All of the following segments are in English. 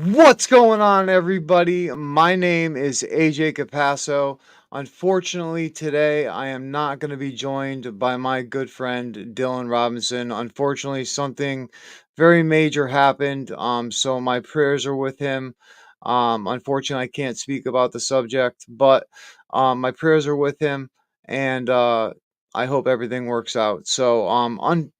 What's going on, everybody? My name is AJ Capasso. Unfortunately, today I am not going to be joined by my good friend Dylan Robinson. Unfortunately, something very major happened. So my prayers are with him. Unfortunately, I can't speak about the subject, but my prayers are with him, and I hope everything works out. So, on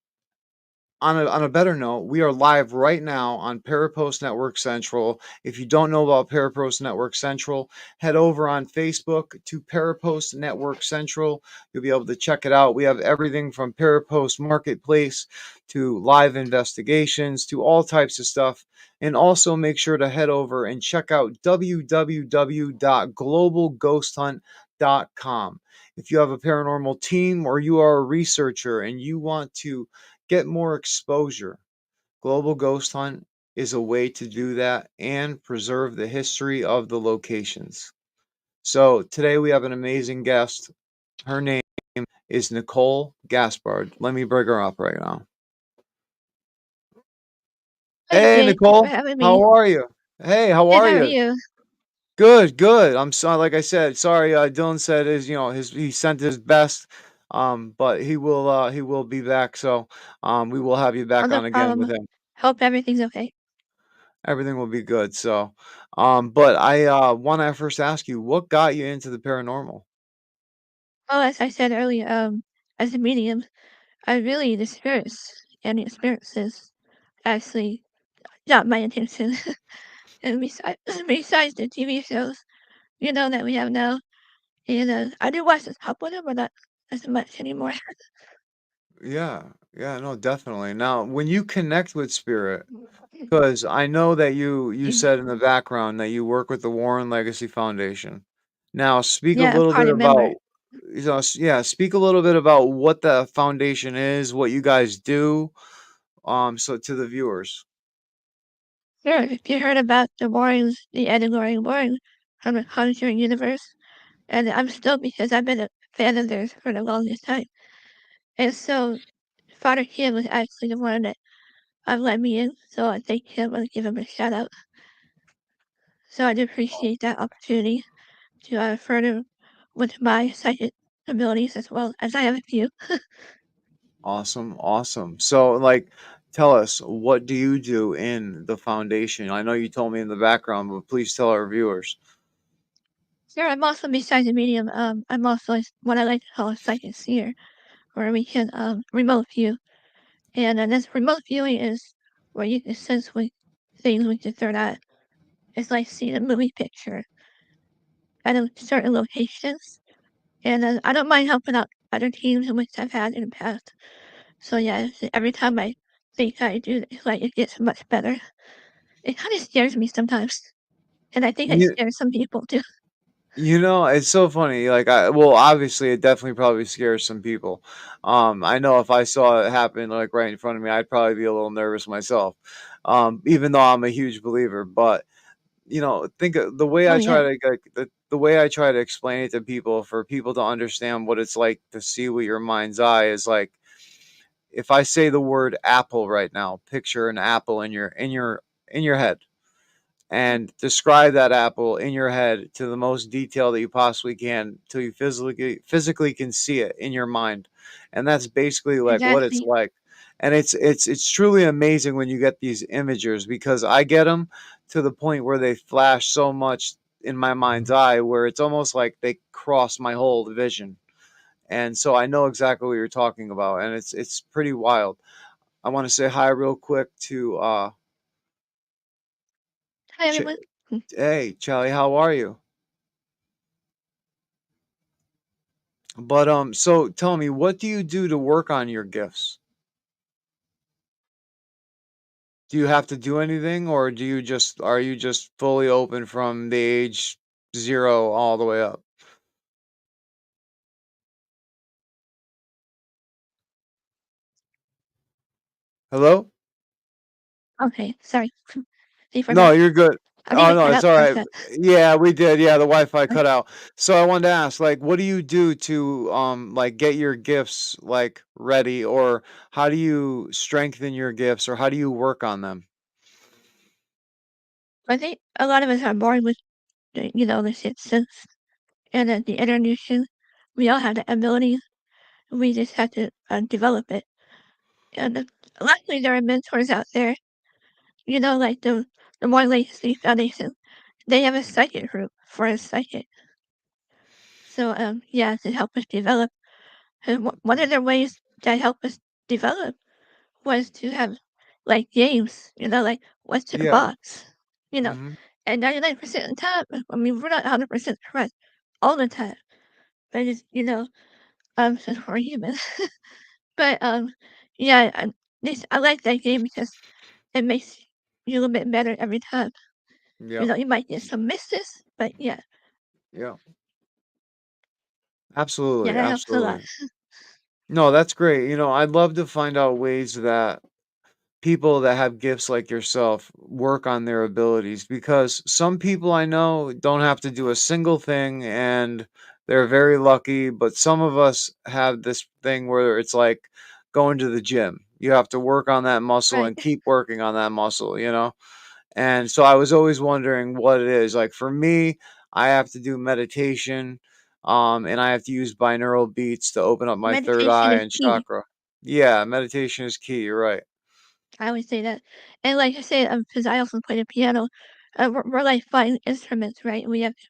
a better note, we are live right now on Parapost Network Central. If you don't know about Parapost Network Central, head over on Facebook to Parapost Network Central. You'll be able to check it out. We have everything from Parapost Marketplace to live investigations to all types of stuff. And also make sure to head over and check out www.globalghosthunt.com. If you have a paranormal team or you are a researcher and you want to get more exposure, Global Ghost Hunt is a way to do that and preserve the history of the locations. So today we have an amazing guest. Her name is Nicole Gaspard. Let me bring her up right now. Hey Hey, Jay, thanks for Nicole. having me. How are you? Hey, how Good, are how are you? you? Good, good. I'm sorry, like I said, sorry. Dylan said he sent his best, but he will be back. So, we will have you Oh, back no on again with problem. him. Hope everything's okay. Everything will be good. So, but I want to first ask you, what got you into the paranormal? Oh, as I said earlier, as a medium, I really the spirits and the experiences actually got my attention. And besides, besides the TV shows, that we have now, and I do watch a couple of them, but not as much anymore. Yeah, yeah, no, definitely. Now, when you connect with spirit, because I know that you said in the background that you work with the Warren Legacy Foundation. Now, speak a Yeah, I'm little bit part of member. about, yeah, speak a little bit about what the foundation is, what you guys do, so to the viewers. Sure, if you heard about the Warrens, the Ed and Lorraine Warren from the Conjuring universe, and I'm still because I've been a fan of theirs for the longest time. And so Father Kim was actually the one that let me in, so I thank him and give him a shout out. So I do appreciate that opportunity to further with my psychic abilities as well as I have a few. Awesome, awesome. So, like, tell us, what do you do in the foundation? I know you told me in the background, but please tell our viewers. Sure, I'm also besides a medium, I'm also what I like to call a psychic seer, where we can remote view. And this remote viewing is where you can sense with things with your third eye. It's like seeing a movie picture at certain locations. And I don't mind helping out other teams in which I've had in the past. So yeah, every time I think I do, it's like it gets much better. It kind of scares me sometimes, and I think it You, scares some people too. it's so funny. Like, well, obviously, it definitely probably scares some people. I know if I saw it happen like right in front of me, I'd probably be a little nervous myself. Even though I'm a huge believer, but think of the way Oh I yeah, try to like, the way I try to explain it to people for people to understand what it's like to see with your mind's eye is like if I say the word apple right now, picture an apple in your head and describe that apple in your head to the most detail that you possibly can till you physically can see it in your mind. And that's basically like what it's exactly. like. And it's truly amazing when you get these imagers because I get them to the point where they flash so much in my mind's eye where it's almost like they cross my whole vision. And so I know exactly what you're talking about and it's pretty wild. I want to say hi real quick to Hi Ch- everyone. hey Charlie, how are you? But so tell me, what do you do to work on your gifts? Do you have to do anything, or are you just fully open from the age 0 all the way up? Hello? Okay, sorry. See for No, that. you're good. I think Oh it no, cut it's out all for a right. sec. Yeah, we did. Yeah, the Wi-Fi cut out. So I wanted to ask, like, what do you do to like get your gifts like ready, or how do you strengthen your gifts, or how do you work on them? I think a lot of us are born with the sixth sense and the intuition. We all have the ability. We just have to develop it. And luckily, there are mentors out there. Like the One Legacy Foundation. They have a psychic group for a psychic. So yeah, to help us develop. And one of the ways that help us develop was to have like games. Like what's in the Yeah. box. You know, Mhm. and 99% of the time, I mean, we're not 100% correct all the time. But it's since we're human. But, yeah, I like that game because it makes you a little bit better every time. Yeah. You might get some misses, but yeah. Yeah. Yeah, Absolutely, that helps a lot. absolutely. No, that's great. I'd love to find out ways that people that have gifts like yourself work on their abilities because some people I know don't have to do a single thing and they're very lucky, but some of us have this thing where it's like going to the gym. You have to work on that muscle Right. and keep working on that muscle. And so I was always wondering what it is. Like for me, I have to do meditation, and I have to use binaural beats to open up my third Meditation eye is and key. chakra. Yeah, meditation is key. You're right. I always say that. And like I said, because I also play the piano, we're like fine instruments, right? We have to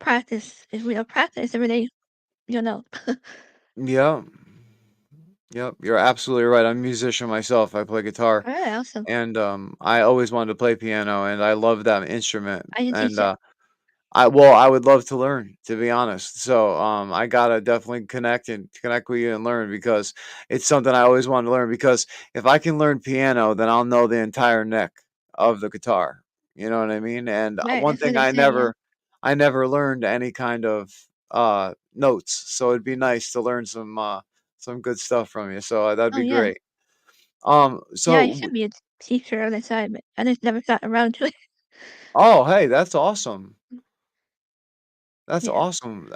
practice. If we don't practice every day, you'll know. Yep. Yep. You're absolutely right. I'm a musician myself. I play guitar, All right, awesome. and I always wanted to play piano, and I love that instrument. I can And teach it. I would love to learn, to be honest. So, I gotta definitely connect with you and learn because it's something I always wanted to learn because if I can learn piano, then I'll know the entire neck of the guitar. You know what I mean? And Right, one that's what thing they say, yeah. I never learned any kind of notes. So it'd be nice to learn some good stuff from you. So that'd Oh, be yeah. great. Yeah, you So should be a teacher on the side, but I just never got around to it. oh, hey, that's awesome. That's Yeah. awesome.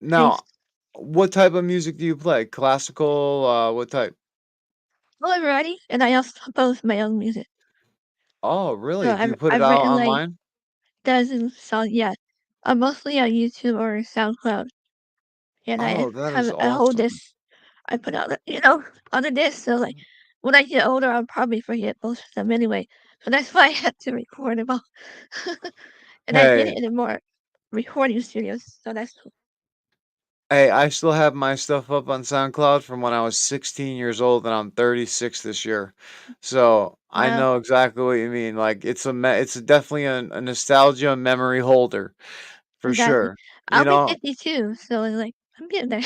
Now, Thanks. what type of music do you play? Classical, what type? Well, I'm writing, and I also compose my own music. Oh, So really? Do I've you put it I've out written like online? dozens of songs. Yeah, mostly on YouTube or SoundCloud, and I Oh, that have is a whole awesome. disc I put out, on the disc. So like when I get older, I'll probably forget most of them anyway. So that's why I had to record them all, and I did Hey, it in more recording studios. So that's cool. hey, I still have my stuff up on SoundCloud from when I was 16 years old, and I'm 36 this year. So I Wow, know exactly what you mean. Like it's definitely a nostalgia memory holder for exactly. sure. You I'll be know, 52, so like I'm getting there.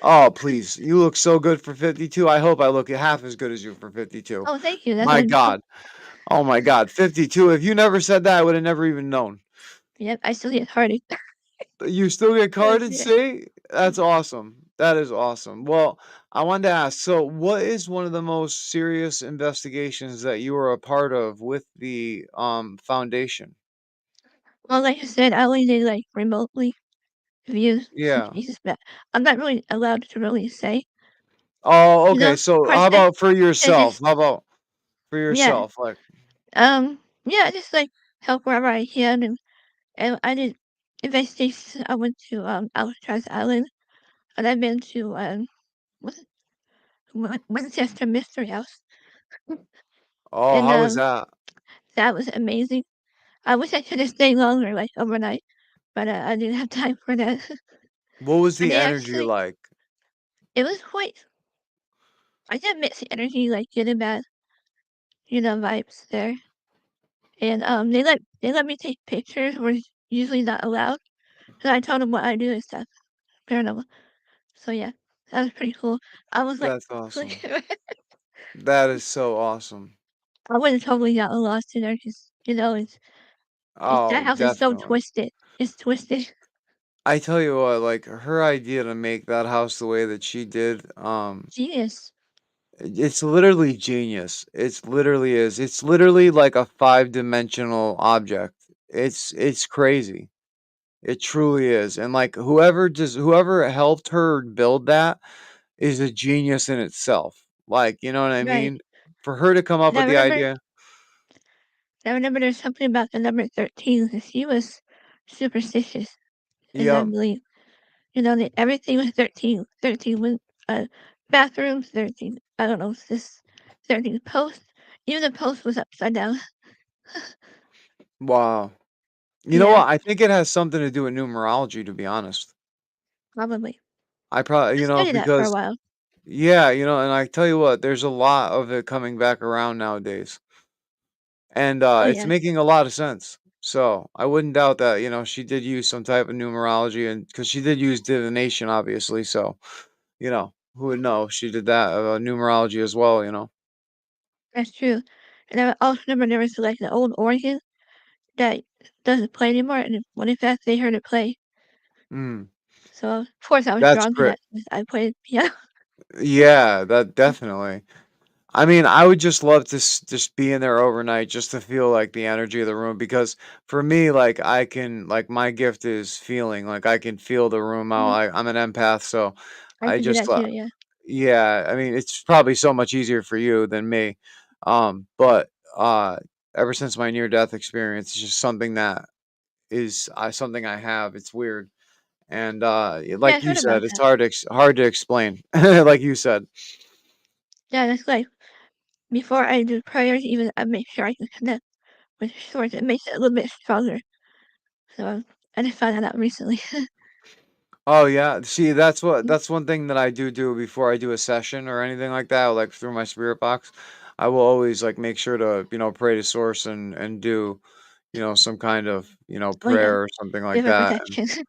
Oh, please. You look so good for 52. I hope I look half as good as you for 52. Oh, thank you. That's My wonderful. God. Oh my God. 52. If you never said that, I would have never even known. Yep, I still get hearty. You still get Yes, carded, yeah. see? That's awesome. That is awesome. Well, I wanted to ask, so what is one of the most serious investigations that you were a part of with the foundation? Well, like I said, I only did like remotely view some Yeah. cases, but I'm not really allowed to really say, Oh, you okay. know, So per how se. about for It's yourself? just How about for yeah. yourself? Like, Yeah, just like help wherever I can, and I did investigations. I went to Alcatraz Island, and I've been to what's it, Winchester Mystery House, oh, and how was that? that was amazing. I wish I could have stayed longer, like overnight, but I didn't have time for that. What was And the they energy actually, like? it was quite. I get mixed energy, like good and bad, vibes there. And they let me take pictures, which usually not allowed. So I told them what I do and stuff, paranormal. So yeah, that was pretty cool. I was like, That's awesome. That is so awesome. I would have totally gotten lost in there because it's that Oh, house is so definitely. twisted. It's twisted. I tell you what, like her idea to make that house the way that she did, Genius. it's literally genius. It's literally is. It's literally like a five-dimensional object. It's crazy. It truly is. And like whoever helped her build that is a genius in itself. Like, you know what I Right. mean? For her to come up And I with the remember idea. I remember there's something about the number 13 because she was superstitious, and I Yep. believe, that everything was 13. 13 was, bathrooms, 13, I don't know, this 13 posts. Even the post was upside down. Wow. You know Yeah, what? I think it has something to do with numerology, to be honest. probably. I probably, I studied that for a because while. yeah, and I tell you what, there's a lot of it coming back around nowadays. And Oh, it's yeah. making a lot of sense. So I wouldn't doubt that, she did use some type of numerology and because she did use divination, obviously. So, who would know? She did that numerology as well. That's true. And I also remember there was, like, the old organ that doesn't play anymore, and what in fact they heard it play. Mm, So, of course, I was that's drawn to great. that 'cause I played piano. Yeah, that definitely. I mean, I would just love to just be in there overnight just to feel like the energy of the room because for me, like I can, like my gift is feeling, like I can feel the room out. Mhm. I'm an empath, so I I can do just, that too, yeah. yeah. I mean, it's probably so much easier for you than me, but uh, ever since my near death experience, it's just something that is something I have. It's weird, and Yeah, I like you heard about said, it's that. hard to explain, like you said. Yeah, that's like before I do prayers, even I make sure I can connect with source. It makes it a little bit stronger. So I just found that out recently. Oh yeah, see that's one thing that I do before I do a session or anything like that, like through my spirit box. I will always like make sure to, pray to source and do, some kind of, Oh yeah, prayer or something like give it that. protection.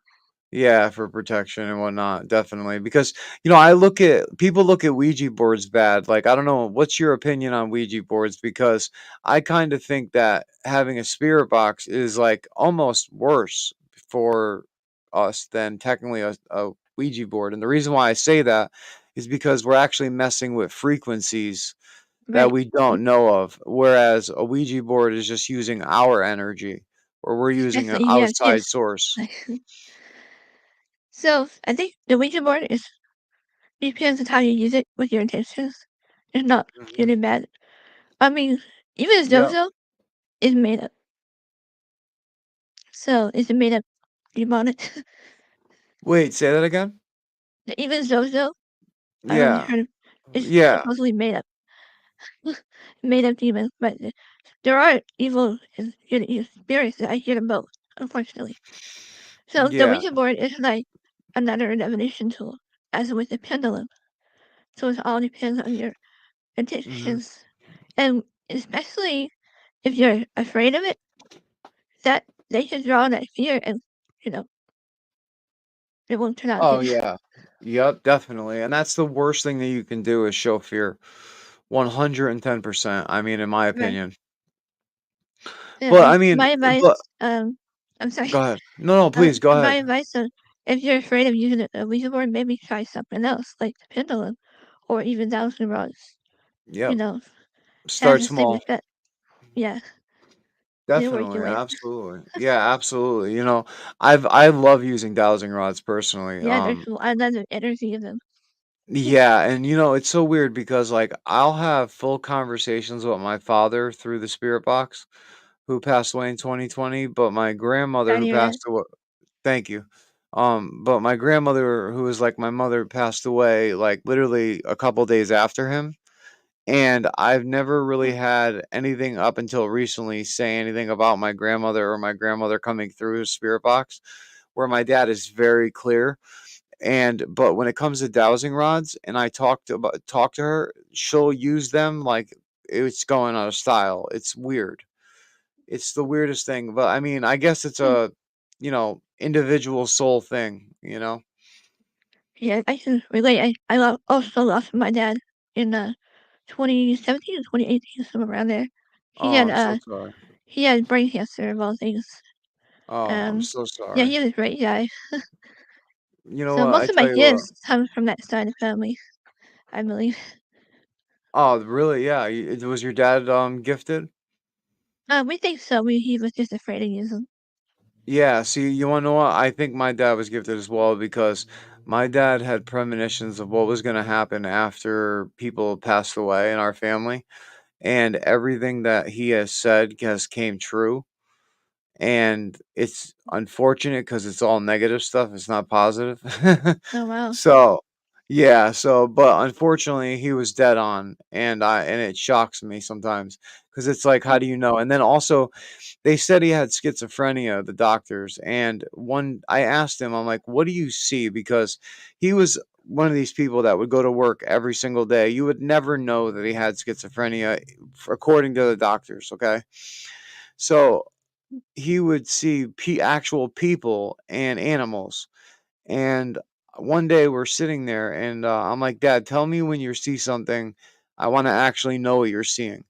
Yeah, for protection and whatnot, definitely. Because, I look at people look at Ouija boards bad. Like, I don't know, what's your opinion on Ouija boards? Because I kind of think that having a spirit box is like almost worse for us than technically a Ouija board. And the reason why I say that is because we're actually messing with frequencies that Right. we don't know of. Whereas a Ouija board is just using our energy, or we're using an Especially if you have outside gifts. source. Like, so I think the Ouija board is depends on how you use it with your intentions. It's not good Mhm. and bad. I mean, even Yep. Zozo is made up. So is it made up demonic? Wait, say that again? Even Zozo, I don't know if you Yeah. heard of, is Yeah. supposedly made up. Made up demons, but there are evil and good spirits that I hear them both, unfortunately. So the Yeah. Ouija board is like another divination tool, as with the pendulum. So it all depends on your Mhm. intentions. And especially if you're afraid of it, that they can draw that fear and, you know, it won't turn out Oh, good. yeah. Yep, definitely, and that's the worst thing that you can do is show fear. 110%, I mean, in my Right. opinion. Yeah, But, I mean my advice, but I'm sorry. go ahead. No, no, please, go My ahead. advice on if you're afraid of using a Ouija board, maybe try something else, like the pendulum or even dowsing rods. You Yep. know, has Start the same small. effect. Yeah, it'll work your Definitely, way up. absolutely. Yeah, absolutely, I love using dowsing rods personally, Yeah, there's I love the energy of them. yeah, and it's so weird because like I'll have full conversations with my father through the spirit box, who passed away in 2020, but my grandmother Sorry to who hear that. passed away, thank you. But my grandmother who was like my mother passed away like literally a couple days after him. And I've never really Oh, had anything up until recently say anything about my grandmother or my grandmother coming through his spirit box, where my dad is very clear. And but when it comes to dowsing rods and I talk to her, she'll use them like it's going out of style. It's weird. It's the weirdest thing, but I mean, I guess it's hmm. a, individual soul thing. Yeah, I can relate. Also lost my dad in 2017 or 2018, somewhere around there. He Oh, had I'm so sorry. he had brain cancer of all things. Oh, I'm Um, so yeah, sorry. he was a great guy. You know So what? most I of my tell you what. gifts come from that side of the family, I believe. Oh, really? Yeah. Was your dad gifted? We think so. He was just afraid to use them. Yeah. See, you want to know what? I think my dad was gifted as well because my dad had premonitions of what was going to happen after people passed away in our family. and everything that he has said has came true. And it's unfortunate because it's all negative stuff. It's not positive. Oh, wow. So, yeah. So, but unfortunately, he was dead on, and it shocks me sometimes because it's like, how Mm, do you know? And then also, they said he had schizophrenia, the doctors. And I asked him, I'm like, what do you see? Because he was one of these people that would go to work every single day. You would never know that he had schizophrenia, according to the doctors. Okay. So he would see actual people and animals. And one day we're sitting there, and I'm like, Dad, tell me when you see something. I want to actually know what you're seeing.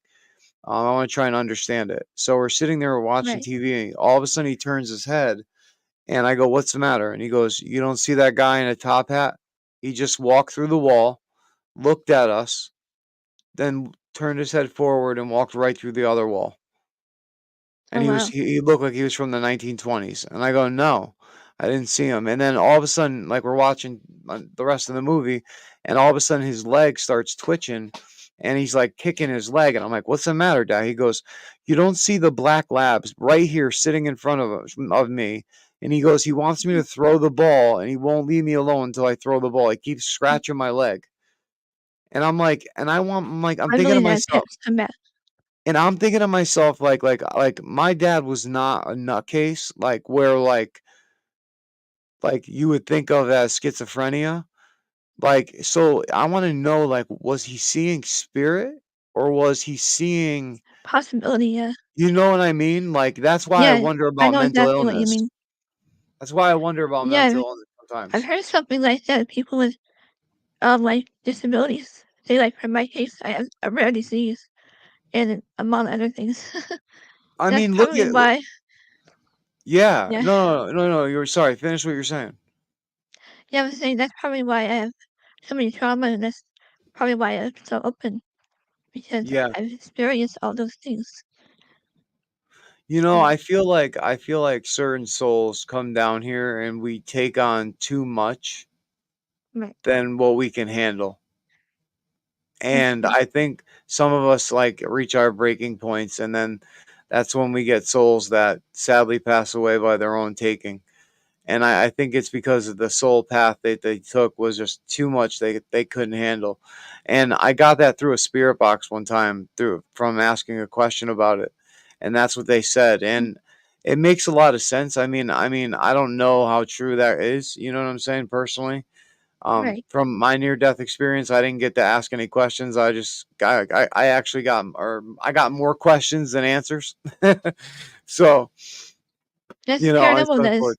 I want to try and understand it. So we're sitting there watching right. TV. And all of a sudden, he turns his head, and I go, "What's the matter?" And he goes, "You don't see that guy in a top hat? He just walked through the wall, looked at us, then turned his head forward and walked right through the other wall." And Oh, wow. he looked like he was from the 1920s. And I go, "No, I didn't see him." And then all of a sudden, like we're watching the rest of the movie, and all of a sudden his leg starts twitching, and he's like kicking his leg, and I'm like, "What's the matter, Dad?" He goes, "You don't see the black labs right here sitting in front of me." And he goes, "He wants me Mhm, to throw the ball, and he won't leave me alone until I throw the ball. He keeps mm. scratching my leg." And I'm like, I'm I thinking to believe that myself, tips come back. like my dad was not a nutcase, like where like you would think of as schizophrenia. Like, so I want to know, like, was he seeing spirit or was he seeing, Possibility, yeah. you know what I mean? Like, that's why I Yeah, wonder I about know mental exactly what you illness. mean. That's why I wonder about Yeah, mental illness I've sometimes. heard something like that. People with, like, disabilities. Say, like, for my case, I have a rare disease and among other things. I That's mean, look probably at, why. yeah, Yeah. no, you're sorry. Finish what you're saying. Yeah, I was saying that's probably why I have so many trauma, and that's probably why I'm so open, because Yeah. I've experienced all those things. I And feel like certain souls come down here and we take on too much right, than what we can handle. that's And true. I think some of us like reach our breaking points, and then that's when we get souls that sadly pass away by their own taking. And I think it's because of the soul path they took was just too much they couldn't handle. And I got that through a spirit box one time through from asking a question about it. And that's what they said. Mm, And it makes a lot of sense. I mean, I don't know how true that is, you know what I'm saying, personally. right. From my near death experience, I didn't get to ask any questions. I actually I got more questions than answers. So, That's it's paranormal does. unfortunate.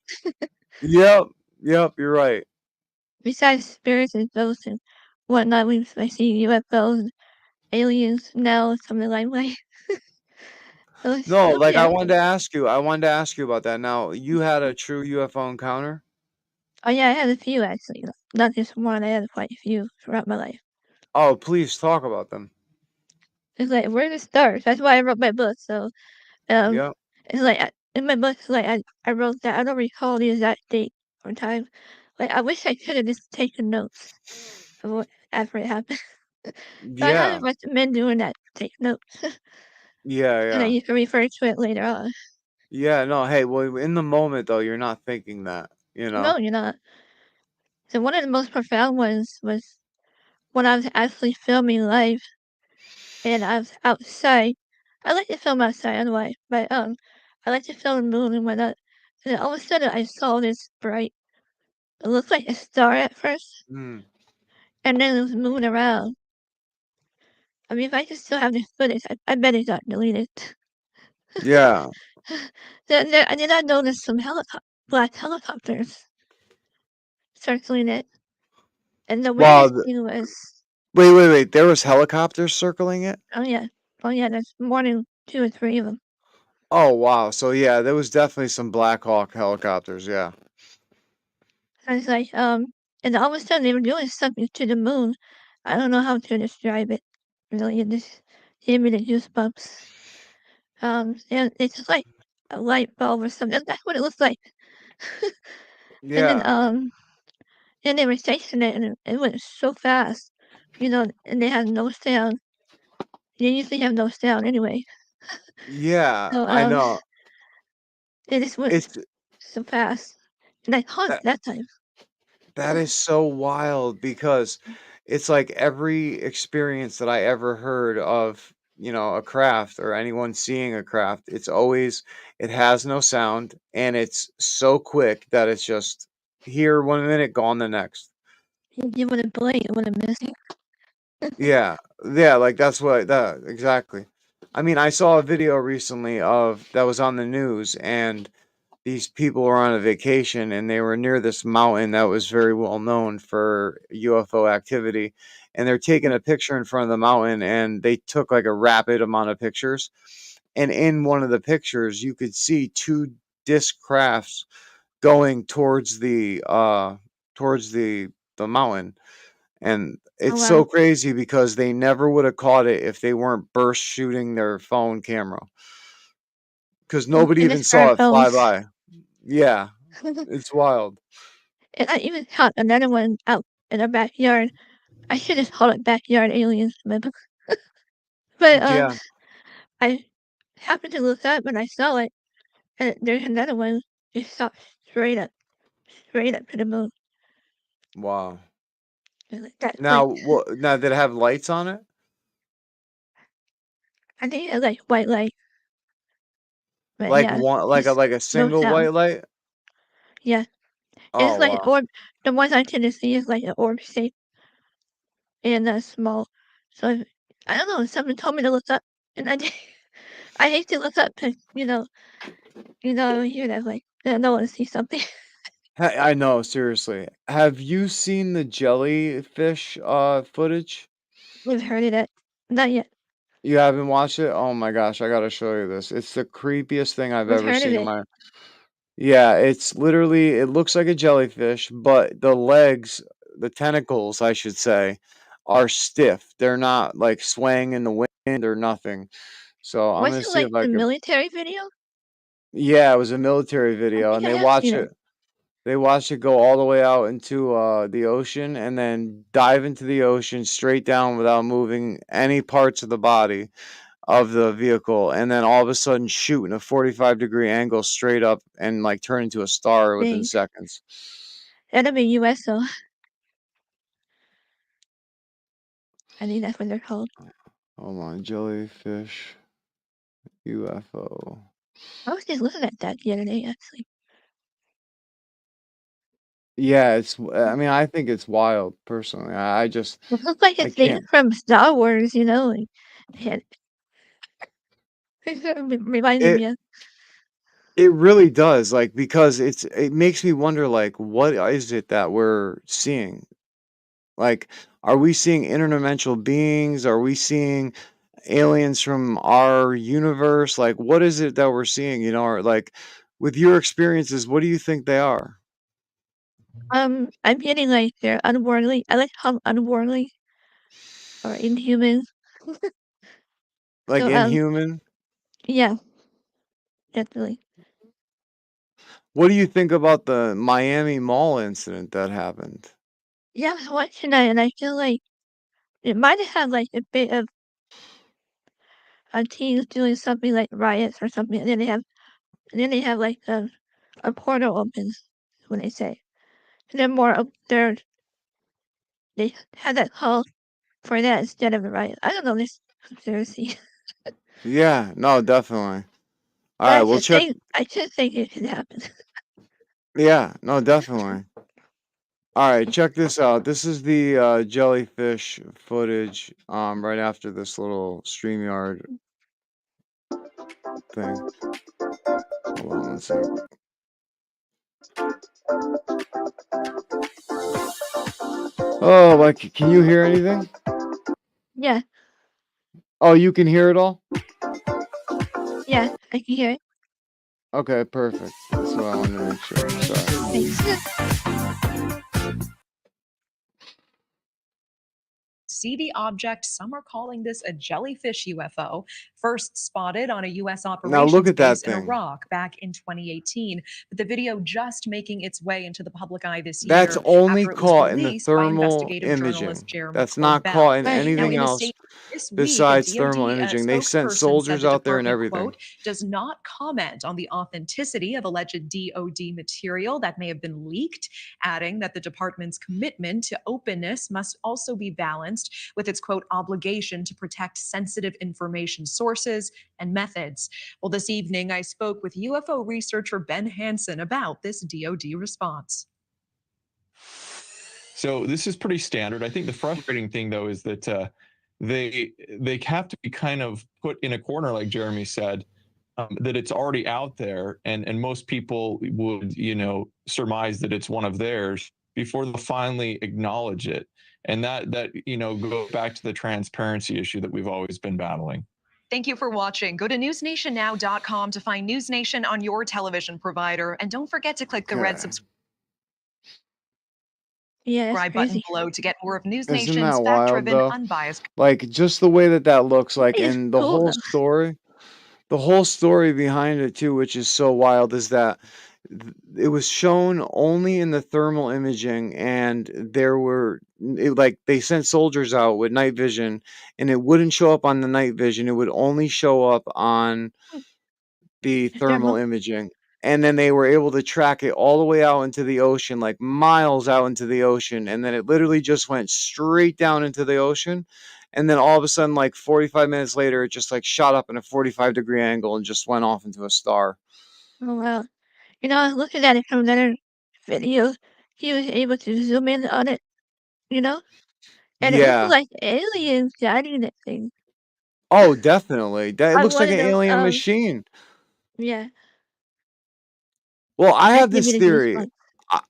Yep, yep, you're right. Besides spirits and ghosts and whatnot, I see UFOs and aliens now, something like so it's No, so like interesting. I wanted to ask you about that. Now, you had a true UFO encounter? Oh, yeah, I had a few actually, not just one, I had quite a few throughout my life. Oh, please talk about them. It's like, where to start? That's why I wrote my book, so, um, Yep. it's like, in my book, it's like, I wrote that I don't recall the exact date or time. Like, I wish I could have just taken notes of what after it happened. So I highly Yeah. recommend doing that, take notes, Yeah, so that yeah. you can refer to it later on. Yeah, no, hey, well, in the moment though, you're not thinking that, you No, know? you're not. So one of the most profound ones was when I was actually filming live and I was outside. I like to film outside anyway, but I like to film the moon and whatnot. And then all of a sudden I saw this bright, it looked like a star at first, Mm. and then it was moving around. I mean, if I could still have the footage, I bet it got deleted. Yeah. Then I did not notice some black helicopters circling it, and the Wow. weirdest thing was, Wait. There was helicopters circling it? oh yeah, oh yeah, there's more than two or three of them. Oh, wow. So yeah, there was definitely some Black Hawk helicopters, yeah. I was like, and all of a sudden they were doing something to the moon. I don't know how to describe it. Really, it just gave me the goosebumps. And it's just like a light bulb or something. That's what it looks like. And then, Yeah. and they were chasing it, and it went so fast, and they had no sound. they usually have no sound anyway. Yeah, So I know. it just went It's so fast, and I caught it that that time. that is so wild because it's like every experience that I ever heard of, a craft or anyone seeing a craft, it has no sound and it's so quick that it's just here 1 minute, gone the next. You wouldn't blink, you wouldn't miss it. Yeah, yeah, like that's what that exactly. I mean, I saw a video recently of that was on the news, and these people were on a vacation and they were near this mountain that was very well known for UFO activity. And they're taking a picture in front of the mountain, and they took like a rapid amount of pictures. And in one of the pictures, you could see two disc crafts going towards the mountain, and Oh it's wow! so crazy because they never would have caught it if they weren't burst shooting their phone camera, because nobody It even is our saw it fly phones. by. Yeah, it's wild. And I even caught another one out in our backyard. I should have called it backyard aliens, but Yeah, I happened to look up and I saw it, and there's another one just shot straight up to the moon. wow. And like that Now, quick. now did it have lights on it? I think it was like white light, but Like yeah, one, just like a no single sound. white light? Yeah, Oh it's like an wow. orb. The ones I tend to see is like an orb shape and small. So I don't know. Someone told me to look up, and I did. I hate to look up to hear that like I don't want to see something. I know, seriously. Have you seen the jellyfish footage? I've heard of that. Not yet. You haven't watched it? Oh my gosh, I gotta show you this. It's the creepiest thing I've We've ever heard of seen in it. my. Yeah, it's literally it looks like a jellyfish, but the legs, the tentacles, I should say, are stiff. They're not like swaying in the wind or nothing. So I'm Was gonna it see like if I the can. military video? Yeah, it was a military I video, think and I have seen it. they watched it go all the way out into the ocean and then dive into the ocean straight down without moving any parts of the body of the vehicle, and then all of a sudden shoot in a 45-degree angle straight up and like turn into a star within Dang. seconds. That'd be US though. I think that's what they're called. Hold on, jellyfish UFO. I was just looking at that the other day actually. Yeah, I mean, I think it's wild personally. I just It looks like I it's taken can't. from Star Wars, like they had reminding It me of. it really does, like, because it makes me wonder, like, what is it that we're seeing? Like, are we seeing interdimensional beings? Are we seeing aliens from our universe? Like, what is it that we're seeing? Or like, with your experiences, what do you think they are? I'm getting like they're unworldly. I like to call them unworldly or inhuman. Like So inhuman? yeah, definitely. What do you think about the Miami Mall incident that happened? Yeah, I was watching that and I feel like it might have had like a bit of teens doing something like riots or something, and then they have like a portal opens when they say. And they're more up there. They had that call for that instead of a riot. I don't know this conspiracy, Yeah, no, definitely. All but right, I we'll should check. think I should think it could happen. Yeah, no, definitely. All right, check this out. This is the jellyfish footage right after this little StreamYard thing. Hold on one sec. Oh, like, can you hear anything? Yeah, Oh, you can hear it all? yeah, I can hear it. Okay, perfect. That's what I wanted to make sure. Sorry. Thanks. see the object. Some are calling this a jellyfish UFO, first spotted on a U.S. Now look operations at base that in thing. Iraq back in 2018. But the video just making its way into the public eye this That's year only after it was caught in the released by thermal investigative journalist imaging. Jeremy That's not Corbell. caught in Right, Now, anything in a else statement this week, a besides thermal DoD imaging. They sent spokesperson said soldiers the out there and department, everything. quote, does not comment on the authenticity of alleged DoD material that may have been leaked, adding that the department's commitment to openness must also be balanced with its, quote, obligation to protect sensitive information sources and methods. Well, this evening, I spoke with UFO researcher Ben Hansen about this DoD response. So this is pretty standard. I think the frustrating thing, though, is that they have to be kind of put in a corner, like Jeremy said, that it's already out there, and most people would surmise that it's one of theirs before they'll finally acknowledge it, and that goes back to the transparency issue that we've always been battling. Thank you for watching. Go to newsnationnow.com to find News Nation on your television provider, and don't forget to click the red Okay. Yeah, that's subscribe button crazy. below to get more of News Isn't Nation's that wild fact-driven, though? unbiased. Like just the way that that looks like, It's and cool though. the whole story behind it too, which is so wild, is that it was shown only in the thermal imaging, and like they sent soldiers out with night vision, and it wouldn't show up on the night vision. It would only show up on the thermal Thermal. imaging. And then they were able to track it all the way out into the ocean, like miles out into the ocean. And then it literally just went straight down into the ocean. And then all of a sudden, like 45 minutes later, it just like shot up in a 45-degree angle and just went off into a star. Oh wow. I was looking at it from another video. He was able to zoom in on it, you know? And it looked Yeah. like aliens guiding that thing. Oh, definitely. That it On looks like one an of those, alien machine. yeah, Well, I that have gave this me the theory. goosebumps.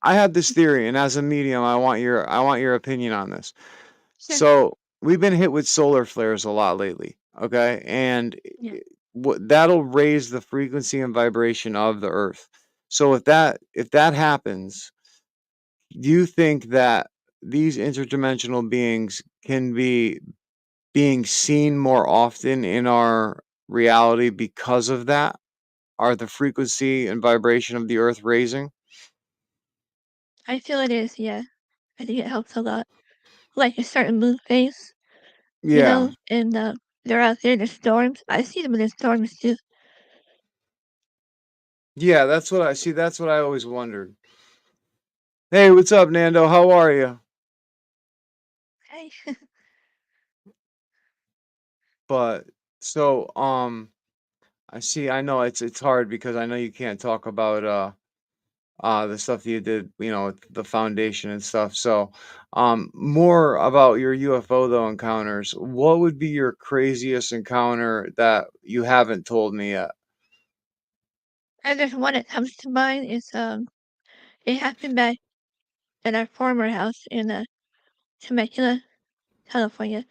I have this theory, and as a medium, I want your opinion on this. Sure. So we've been hit with solar flares a lot lately, okay? And Yeah. that'll raise the frequency and vibration of the Earth. So if that happens, do you think that these interdimensional beings can be being seen more often in our reality because of that? Are the frequency and vibration of the Earth raising? I feel it is, yeah. I think it helps a lot. Like a certain moon phase, Yeah. and they're out there in the storms. I see them in the storms too. Yeah, that's what I always wondered. Hey, what's up, Nando? How are you? Hey. But so I know it's hard because I know you can't talk about the stuff that you did, with the foundation and stuff. So more about your UFO though encounters. What would be your craziest encounter that you haven't told me yet? And there's one that comes to mind is it happened back in our former house in Temecula, California.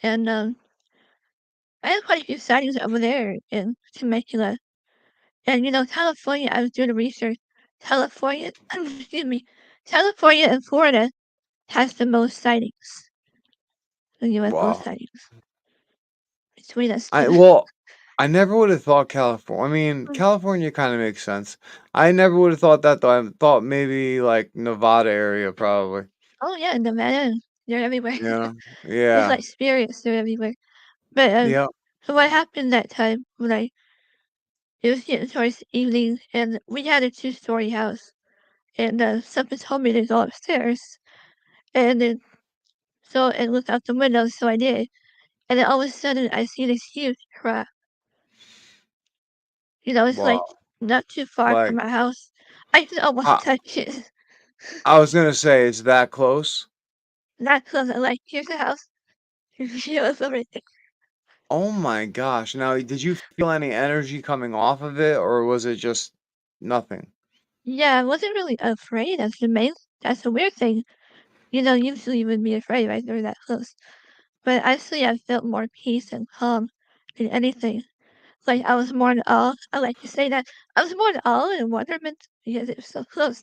And I had quite a few sightings over there in Temecula. And California, I was doing the research. California, excuse me, California and Florida has the most sightings, the UFO Wow. sightings between us I two. well, I never would have thought California. I mean, Mm. California kind of makes sense. I never would have thought that though. I thought maybe like Nevada area probably. Oh yeah, in Nevada, they're everywhere. Yeah. It's Yeah. like spirits, they're everywhere. But Yeah. so what happened that time when it was getting towards evening, and we had a two-story house, and something told me to go upstairs, and then and look out the window, so I did, and then all of a sudden I see this huge crab. It's like Wow. not too far from Like my house. I could almost I, touch it. I was gonna say, is that close? Not close. I'm like, here's the house. Here's everything. Oh my gosh. Now, did you feel any energy coming off of it, or was it just nothing? Yeah, I wasn't really afraid. That's the weird thing. Usually you would be afraid right they're that close. But actually, I felt more peace and calm than anything. Like I was more in awe. I like to say that I was more in awe and wonderment because it was so close.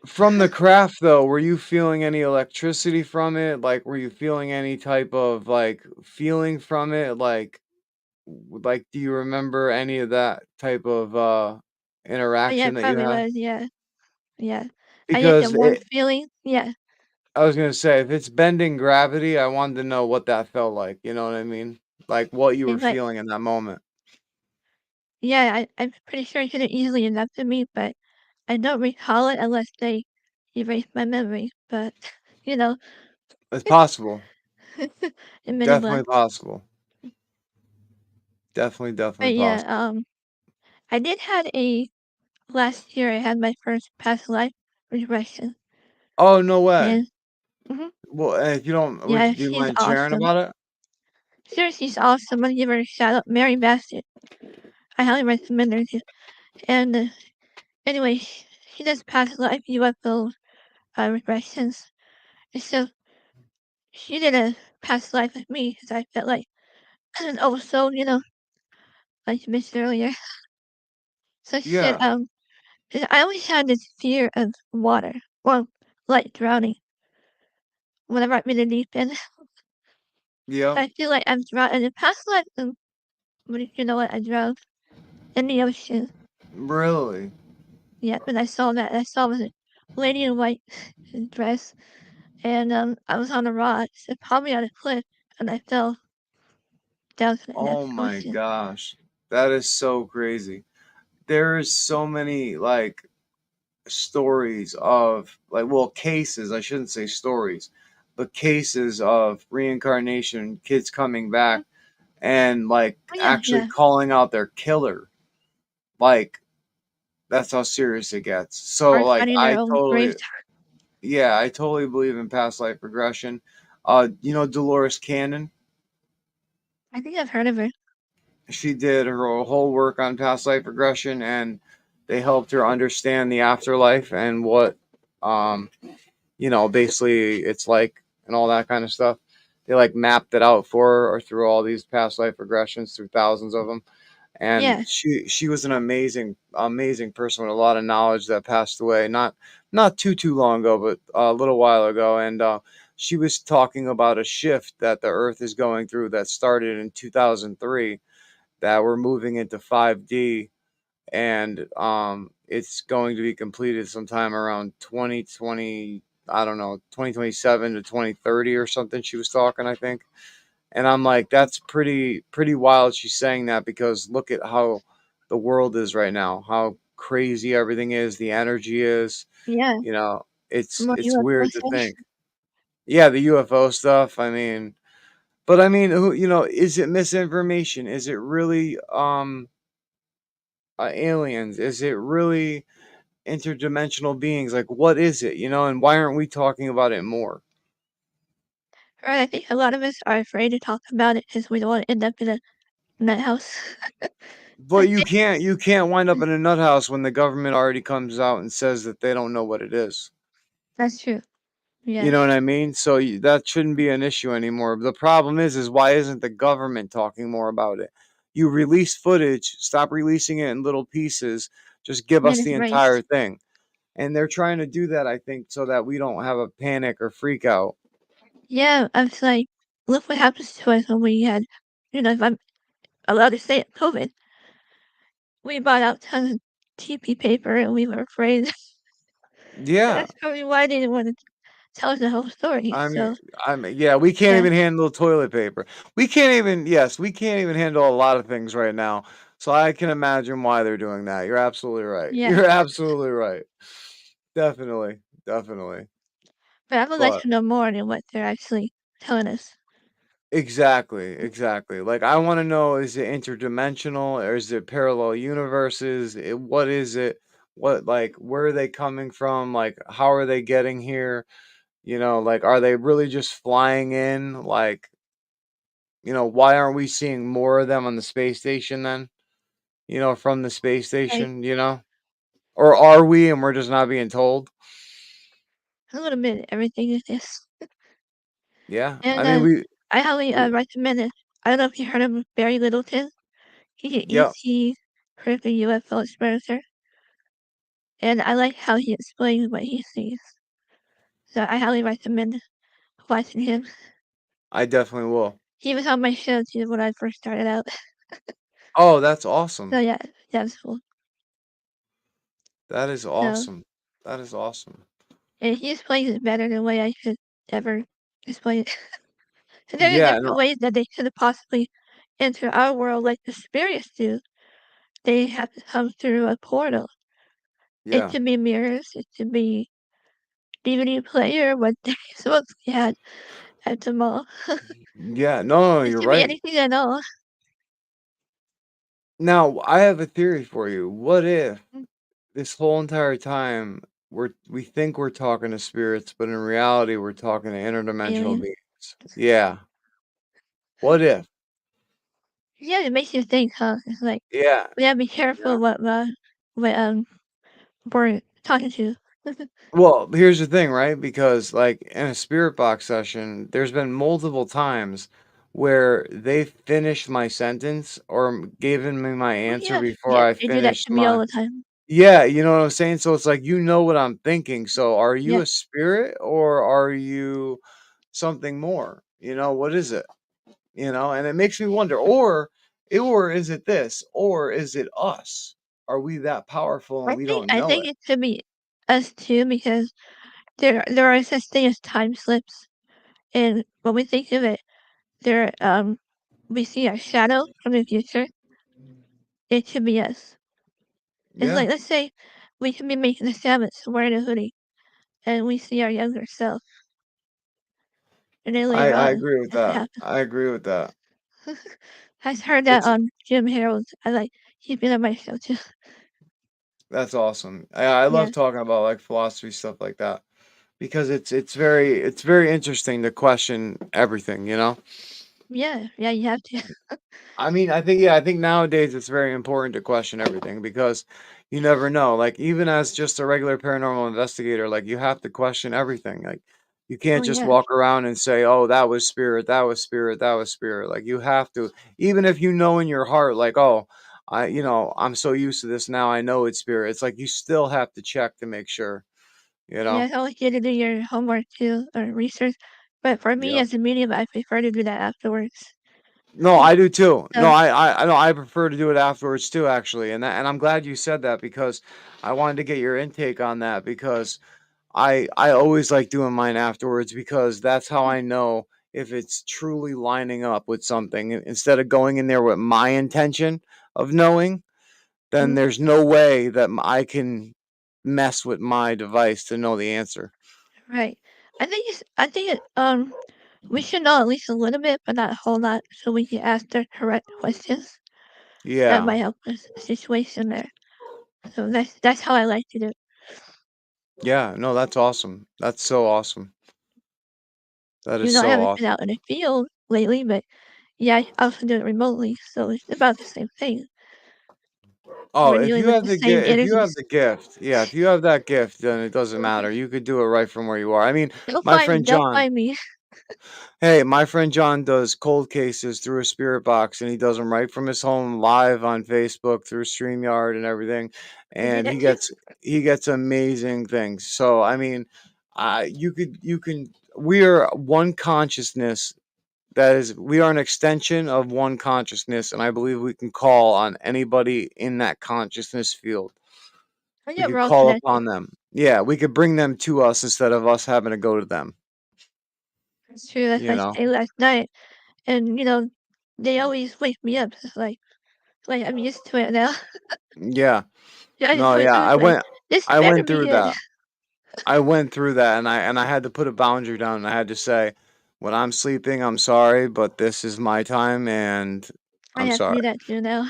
From the craft, though, were you feeling any electricity from it? Like, were you feeling any type of, like, feeling from it? Like, do you remember any of that type of, Oh, yeah, interaction it that you probably had? was, yeah, yeah. I get the Because warm it feeling, yeah, I was gonna say, if it's bending gravity, I wanted to know what that felt like, you know what I mean? Like, what you were it's like feeling in that moment. yeah, I'm pretty sure it could have easily abducted me, but I don't recall it unless they erase my memory, but, you know, It's possible. admitted Definitely blunt. possible. Definitely, definitely But yeah, possible. I did had a last year I had my first past life regression, Oh, no way. and mhm, Well, if you don't yeah, do you she's mind sharing awesome. about it? Seriously, she's awesome. I'm gonna give her a shout out, Mary Bassett. I highly recommend her too. And anyway, she does past life UFO regressions, and so she did a past life with me because I felt like also, like you mentioned earlier. So she said, Yeah. 'cause I always had this fear of water, or like drowning whenever I'm in the deep end. Yep. I feel like I've drowned in the past life. What did you know what I drowned in the ocean? Really? Yeah, and I saw that. I saw was a lady in white dress, and I was on a rock, so probably on a cliff, and I fell down to the Oh next my ocean. gosh. That is so crazy. There is so many, like, stories of, like, well, cases, I shouldn't say stories, but cases of reincarnation, kids coming Mhm. back and, like, Oh yeah, actually yeah. calling out their killer. Like, that's how serious it gets. So, Or like, finding their own graves. yeah, I totally believe in past life regression. You know Dolores Cannon? I think I've heard of her. She did her whole work on past life regression, and they helped her understand the afterlife and what, um, basically it's like, and all that kind of stuff. They like mapped it out for her or through all these past life regressions through thousands of them. And Yeah, she was an amazing person with a lot of knowledge that passed away not too long ago, but a little while ago. And she was talking about a shift that the earth is going through that started in 2003, that we're moving into 5D, and it's going to be completed sometime around 2020, I don't know, 2027 to 2030 or something, she was talking, I think. And I'm like, that's pretty wild she's saying that, because look at how the world is right now, how crazy everything is, the energy is, yeah. you know, Some more it's UFO weird to stuff. think. Yeah, the UFO stuff, I mean, but I mean, who, is it misinformation? Is it really aliens? Is it really interdimensional beings? Like, what is it? And why aren't we talking about it more? Right, I think a lot of us are afraid to talk about it because we don't want to end up in a nut house. I But you think can't wind up in a nut house when the government already comes out and says that they don't know what it is. that's true. You Yeah. know what I mean? So that shouldn't be an issue anymore. The problem is why isn't the government talking more about it? You release footage, stop releasing it in little pieces. Just give And then us it's the entire erased. thing. And they're trying to do that, I think, so that we don't have a panic or freak out. Yeah, I was like, look what happens to us when we had, if I'm allowed to say it, COVID. We bought out tons of TP paper and we were afraid. Yeah. That's probably why they didn't want to tell us the whole story. I mean So, yeah, we can't yeah, even handle toilet paper. We can't even handle a lot of things right now. So I can imagine why they're doing that. You're absolutely right. yeah. You're absolutely right. Definitely, definitely. But I would like But to know more than what they're actually telling us. exactly, exactly. Like, I want to know, is it interdimensional or is it parallel universes? What is it? What, like, where are they coming from? Like, how are they getting here? Like, are they really just flying in? Like, why aren't we seeing more of them on the space station then? From the space Like, station? Or are we and we're just not being told? a little bit of everything is this. Yeah. I And mean, I highly we recommend it. I don't know if you heard of Barry Littleton. He's an yeah. ET critical UFO experimenter. and I like how he explains what he sees. So I highly recommend watching him. I definitely will. He was on my show too when I first started out. Oh, that's So awesome. yeah, that's cool. That is So awesome. That is awesome. and he explains it better than the way I could ever explain it. So there are Yeah, different no, ways that they could have possibly enter our world like the spirits do. They have to come through a portal. It yeah. could be mirrors, it could be DVD player, what they supposed to had at the mall. Yeah, no, It you're could be right. anything at all. Now, I have a theory for you. What if Mm, this whole entire time we think we're talking to spirits, but in reality we're talking to interdimensional alien. beings? Yeah. What if? Yeah, it makes you think, huh? It's like Yeah. we gotta be Yeah. careful what we're talking to. Well, here's the thing, right? Because like in a spirit box session, there's been multiple times where they finished my sentence or given me my Oh answer yeah, before yeah, I they do that finished to me all my. the time. Yeah, you know what I'm saying? So it's like you know what I'm thinking. So are you Yeah, a spirit or are you something more? You know, what is it? You know, and it makes me wonder, or is it this, or is it us? Are we that powerful and we don't I know think it? it could be us too because there are such things as time slips, and when we think of it, there we see our shadow from the future. It could be us. It's Yeah, like let's say we could be making a sandwich wearing a hoodie, and we see our younger self, and then later I on agree with it that. happens. I agree with that. I heard that It's on Jim Harold. I like he's been on my show too. That's awesome. I Yeah, love talking about like philosophy stuff like that because it's very interesting to question everything, you know? yeah, yeah. You have to. I mean, I think nowadays it's very important to question everything because you never know. Like even as just a regular paranormal investigator, like you have to question everything. Like you Oh can't just yeah, walk around and say, "Oh, that was spirit, that was spirit, that was spirit." Like you have to, even if you know in your heart, like, "Oh, I'm so used to this now. I know it's spirit." It's like you still have to check to make sure. You yeah. know? It's always good to do your homework too or research. But for me Yep. as a medium, I prefer to do that afterwards. No, I do too. No, So I know I prefer to do it afterwards too, actually, and I'm glad you said that because I wanted to get your intake on that because I always like doing mine afterwards because that's how I know if it's truly lining up with something. Instead of going in there with my intention of knowing, then mm, there's no way that I can mess with my device to know the answer. right. I think we should know at least a little bit, but not a whole lot, so we can ask the correct questions. That Yeah, might help the situation there. So that's how I like to do it. yeah, no, that's awesome. That's so awesome. That is Even though I so haven't been awesome. out in the field lately, but yeah, I also do it remotely, so it's about the same thing. Oh, We're if dealing you with have the the same gift, if you have energies. the gift, yeah, if you have that gift, then it doesn't matter. You could do it right from where you are. I mean, They'll my find me. friend They'll John, find me. hey, my friend John does cold cases through a spirit box, and he does them right from his home, live on Facebook through StreamYard and everything, I do and he that too. gets he gets amazing things. So, I mean, you can. We are one consciousness. That is, we are an extension of one consciousness, and I believe we can call on anybody in that consciousness field. Oh We yeah, we're could all call connected. upon them. Yeah, we could bring them to us instead of us having to go to them, That's true. That's you what I know? said last night. And they always wake me up. It's like I'm used to it now. Yeah. Yeah, I No, told yeah, you, like, this I better went be through it. that. I went through that and I had to put a boundary down and I had to say, when I'm sleeping, I'm sorry, but this is my time and I I'm have to sorry. do that too now.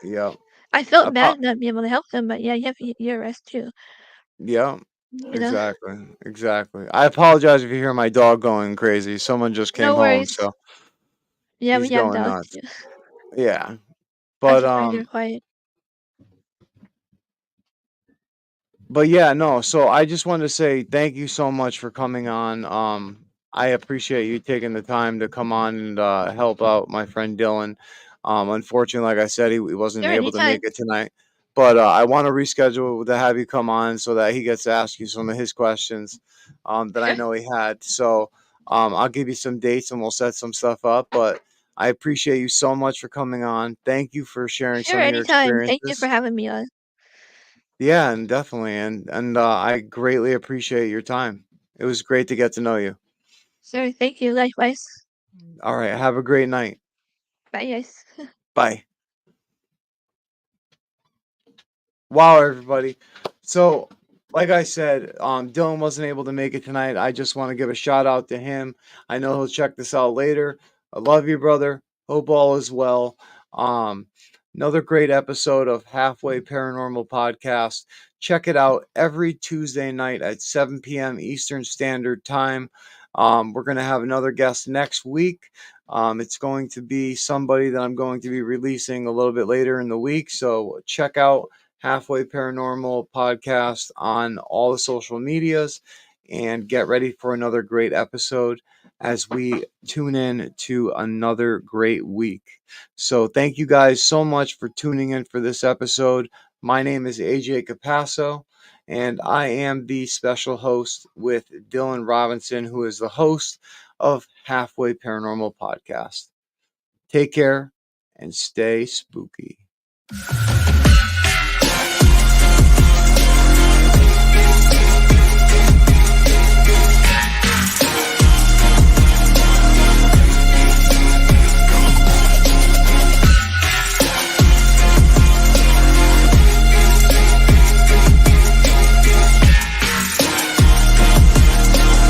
Yep. I felt Apo- bad not being able to help them, but yeah, you have to get your rest too. yep. You know, Exactly. Exactly. I apologize if you hear my dog going crazy. Someone just came no home, worries. so Yeah, we he's have going dogs nuts. too. Yeah. I But prefer they're quiet. yeah, no. So I just wanted to say thank you so much for coming on. I appreciate you taking the time to come on and help out my friend Dylan. Unfortunately, like I said, he wasn't Sure, able to make anytime. it tonight. But I want to reschedule to have you come on so that he gets to ask you some of his questions that I know he had. So I'll give you some dates and we'll set some stuff up. But I appreciate you so much for coming on. Thank you for sharing Sure, some of your anytime. Thank you for experiences. having me on. Yeah, and definitely, and I greatly appreciate your time. It was great to get to know you. Sure, thank you. Likewise. All right, have a great night. Bye, guys. Bye. Wow, everybody. So, like I said, Dylan wasn't able to make it tonight. I just want to give a shout out to him. I know he'll check this out later. I love you, brother. Hope all is well. Um, Another great episode of Halfway Paranormal Podcast. Check it out every Tuesday night at 7 p.m. Eastern Standard Time. We're going to have another guest next week. It's going to be somebody that I'm going to be releasing a little bit later in the week. So check out Halfway Paranormal Podcast on all the social medias and get ready for another great episode as we tune in to another great week. So thank you guys so much for tuning in for this episode. My name is AJ Capasso, and I am the special host with Dylan Robinson, who is the host of Halfway Paranormal Podcast. Take care and stay spooky.